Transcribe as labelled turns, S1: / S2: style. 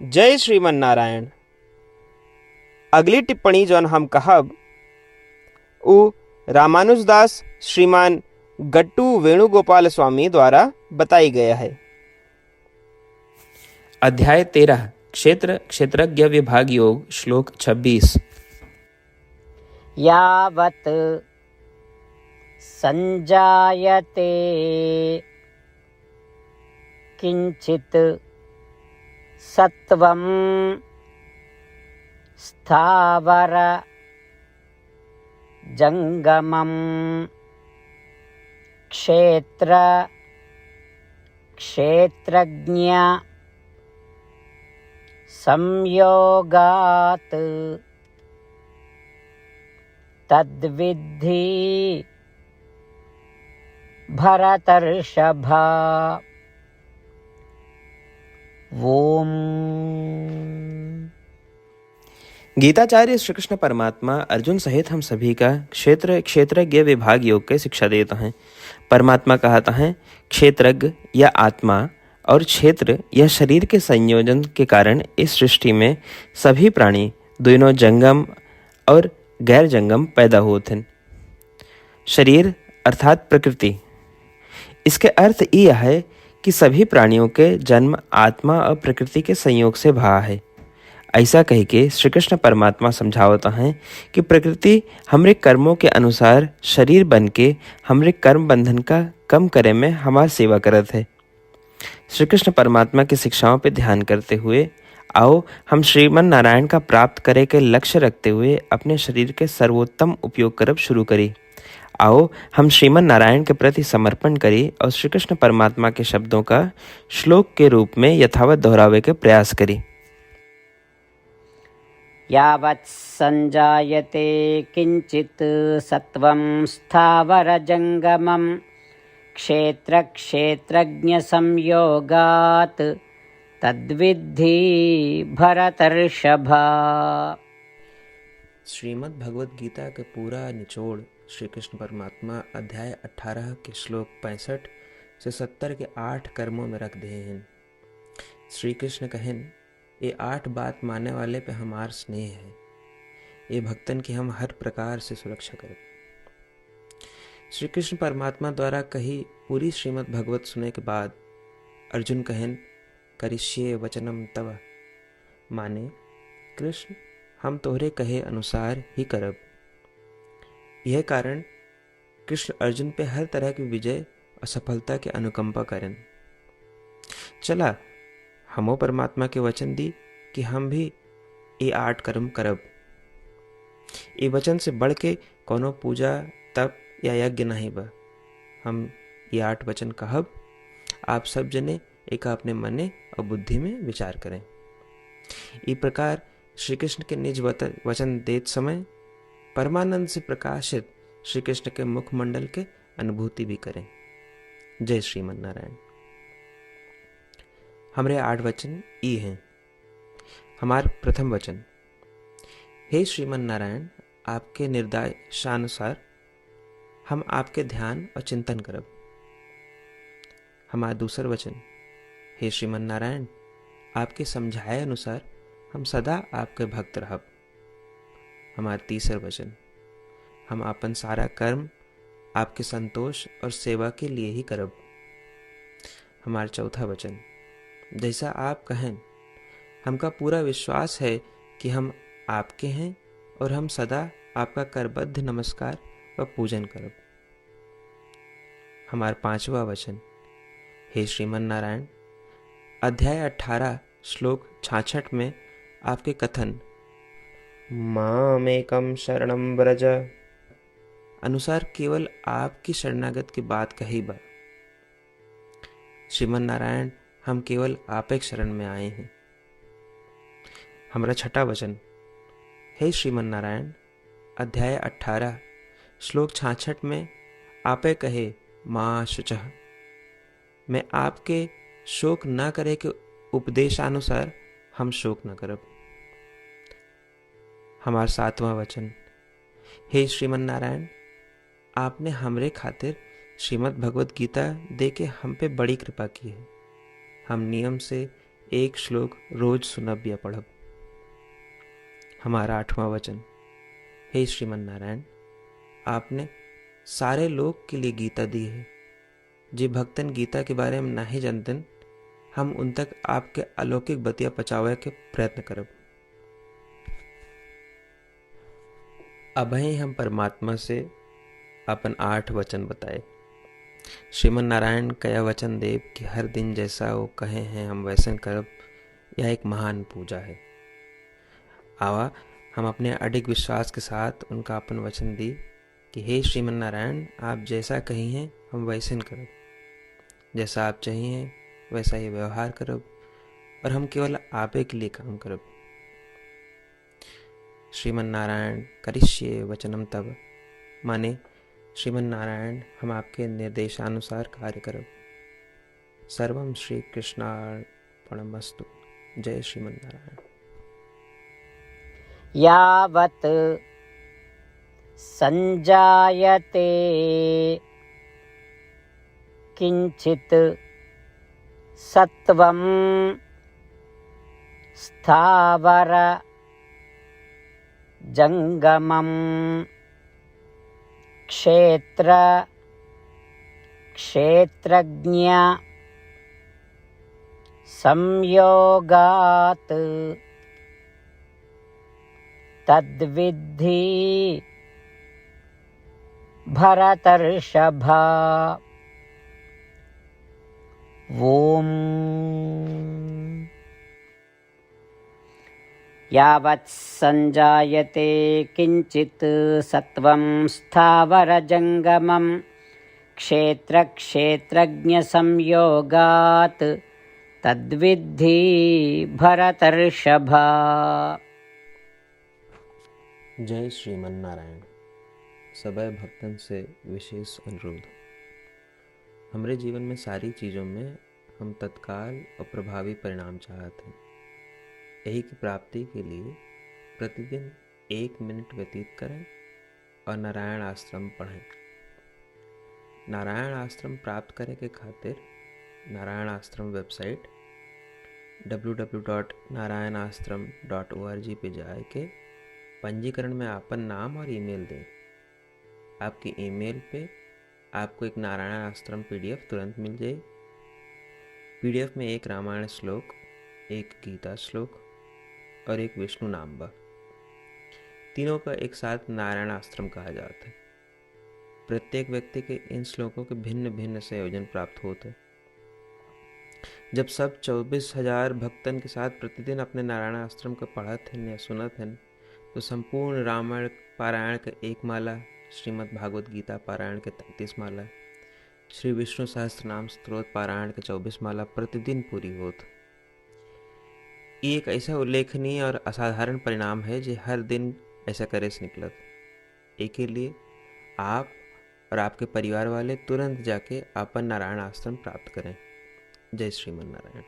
S1: जय श्रीमन नारायण। अगली टिप्पणी जौन हम कहब उ रामानुजदास श्रीमान गट्टू वेणुगोपाल स्वामी द्वारा बताई गया है।
S2: अध्याय 13 क्षेत्र क्षेत्रज्ञ विभाग योग श्लोक 26।
S3: यावत् संजायते किंचित सत्वं स्थावर जंगमं क्षेत्र क्षेत्रज्ञ संयोगात् तद्विद्धि भरतर्षभा। ओम।
S2: गीताचार्य श्री कृष्ण परमात्मा अर्जुन सहित हम सभी का क्षेत्र क्षेत्रज्ञ विभाग योग के शिक्षा देता है। परमात्मा कहता है क्षेत्रज्ञ या आत्मा और क्षेत्र या शरीर के संयोजन के कारण इस सृष्टि में सभी प्राणी दोनों जंगम और गैर जंगम पैदा होते हैं। शरीर अर्थात प्रकृति, इसके अर्थ यह है कि सभी प्राणियों के जन्म आत्मा और प्रकृति के संयोग से भा है। ऐसा कह के श्री कृष्ण परमात्मा समझावता है कि प्रकृति हमरे कर्मों के अनुसार शरीर बन के हमरे कर्म बंधन का कम करे में हमार सेवा करत है। श्री कृष्ण परमात्मा की शिक्षाओं पर ध्यान करते हुए आओ हम श्रीमन नारायण का प्राप्त करे के लक्ष्य रखते हुए अपने शरीर के सर्वोत्तम उपयोग करब शुरू करी। आओ हम श्रीमन नारायण के प्रति समर्पण करी और श्री कृष्ण परमात्मा के शब्दों का श्लोक के रूप में यथावत दोहरावे के प्रयास करी।
S3: यावत् संजायते किंचित सत्वं स्थावर जंगमं क्षेत्र क्षेत्रज्ञ संयोगात् तद्विद्धि भरतर्षभा।
S2: श्रीमद् भगवद गीता के पूरा निचोड़ श्री कृष्ण परमात्मा अध्याय 18 के श्लोक 65 से 70 के 8 कर्मों में रख दे हैं। श्री कृष्ण कहें ये 8 बात मानने वाले पे हमार स्नेह है, ये भक्तन की हम हर प्रकार से सुरक्षा करें। श्री कृष्ण परमात्मा द्वारा कही पूरी श्रीमद् भगवत सुनने के बाद अर्जुन कहें करिष्ये वचनम तव, माने कृष्ण हम तोहरे कहे अनुसार ही करब। यह कारण कृष्ण अर्जुन पे हर तरह की विजय और सफलता के अनुकंपा करें। चला हमो परमात्मा के वचन दी कि हम भी ये 8 कर्म करब। ये वचन से बढ़ के कोनो पूजा तप या यज्ञ नहीं बा। हम ये 8 वचन कहब, आप सब जने एक अपने मने और बुद्धि में विचार करें। इस प्रकार श्री कृष्ण के निज वचन देत समय परमानंद से प्रकाशित श्री कृष्ण के मुखमंडल के अनुभूति भी करें। जय श्रीमन नारायण। हमारे 8 वचन ई हैं। हमार प्रथम वचन, हे श्रीमन नारायण, आपके निर्देशानुसार हम आपके ध्यान और चिंतन करब। हमारा दूसर वचन, हे श्रीमन नारायण, आपके समझाए अनुसार हम सदा आपके भक्त रहब। हमारा तीसर वचन, हम अपन सारा कर्म आपके संतोष और सेवा के लिए ही करब। हमारा चौथा वचन, जैसा आप कहें हमका पूरा विश्वास है कि हम आपके हैं और हम सदा आपका करबद्ध नमस्कार व पूजन करब। हमारा 5वां वचन, हे श्रीमन नारायण, अध्याय 18 श्लोक 66 में आपके कथन मामेकम शरणम व्रज अनुसार केवल आपकी शरणागत की बात कही बा। श्रीमन नारायण, हम केवल आप एक शरण में आए हैं। हमारा 6वां वचन, हे श्रीमन नारायण, अध्याय 18 श्लोक 66 में आपे कहे माँ शुचः, मैं आपके शोक न करे के उपदेशानुसार हम शोक न करब। हमारा 7वां वचन, हे श्रीमन नारायण, आपने हमरे खातिर श्रीमद् भगवत गीता दे के हम पे बड़ी कृपा की है। हम नियम से एक श्लोक रोज सुनब या पढ़ब। हमारा 8वां वचन। हे श्रीमन नारायण, आपने सारे लोग के लिए गीता दी है। जे भक्तन गीता के बारे में नहीं जानतन, हम उन तक आपके अलौकिक बतिया पहुंचावे के प्रयत्न करब। अभय हम परमात्मा से अपन 8 वचन बताए। श्रीमन नारायण कया वचन देव कि हर दिन जैसा वो कहे हैं हम वैसन करब, यह एक महान पूजा है। आवा हम अपने अडिग विश्वास के साथ उनका अपन वचन दी कि हे श्रीमन नारायण, आप जैसा कही हैं हम वैसन करब, जैसा आप चाहिए वैसा ही व्यवहार करब, और हम केवल आपे के लिए काम करब। श्रीमन नारायण करिष्ये वचनम तब, माने श्रीमन नारायण हम आपके निर्देशानुसार कार्य करब। सर्वम श्री कृष्णार्पणमस्तु। जय श्रीमन नारायण।
S3: यावत् संजायते किंचित सत्वं स्थावर जंगमं क्षेत्र क्षेत्रज्ञ संयोगात् तद्विद्धि भरतर्षभा। ओम यावत् संजायते किंचित् सत्वं स्थावरजंगमं क्षेत्रक्षेत्रज्ञसंयोगात् तद्विद्धि भरतर्षभा।
S2: जय श्रीमन नारायण। सबै भक्तन से विशेष अनुरोध। हमारे जीवन में सारी चीज़ों में हम तत्काल और प्रभावी परिणाम चाहते हैं। यही की प्राप्ति के लिए प्रतिदिन 1 मिनट व्यतीत करें और नारायण आश्रम पढ़ें। नारायण आश्रम प्राप्त करे के खातिर नारायण आश्रम वेबसाइट www.narayanashram.org पे जाए के पंजीकरण में आपन नाम और ईमेल दें। आपकी ईमेल पे आपको एक नारायण आश्रम पीडीएफ तुरंत मिल जाए। पीडीएफ में एक रामायण श्लोक, एक गीता श्लोक और एक विष्णु नाम बा। तीनों का एक साथ नारायण आश्रम कहा जाता है। प्रत्येक व्यक्ति के इन श्लोकों के भिन्न भिन्न संयोजन प्राप्त होते हैं। जब सब 24,000 भक्तन के साथ प्रतिदिन अपने नारायण आश्रम को पढ़त हैं या सुनत हैं, तो संपूर्ण रामायण पारायण के 1 माला, श्रीमद् भागवत गीता पारायण के 33 माला, श्री विष्णु सहस्त्रनाम स्तोत्र पारायण के 24 माला प्रतिदिन पूरी होत। ये एक ऐसा उल्लेखनीय और असाधारण परिणाम है जो हर दिन ऐसा करे से निकलत। एक के लिए आप और आपके परिवार वाले तुरंत जाके अपन नारायण आश्रम प्राप्त करें। जय श्रीमन नारायण।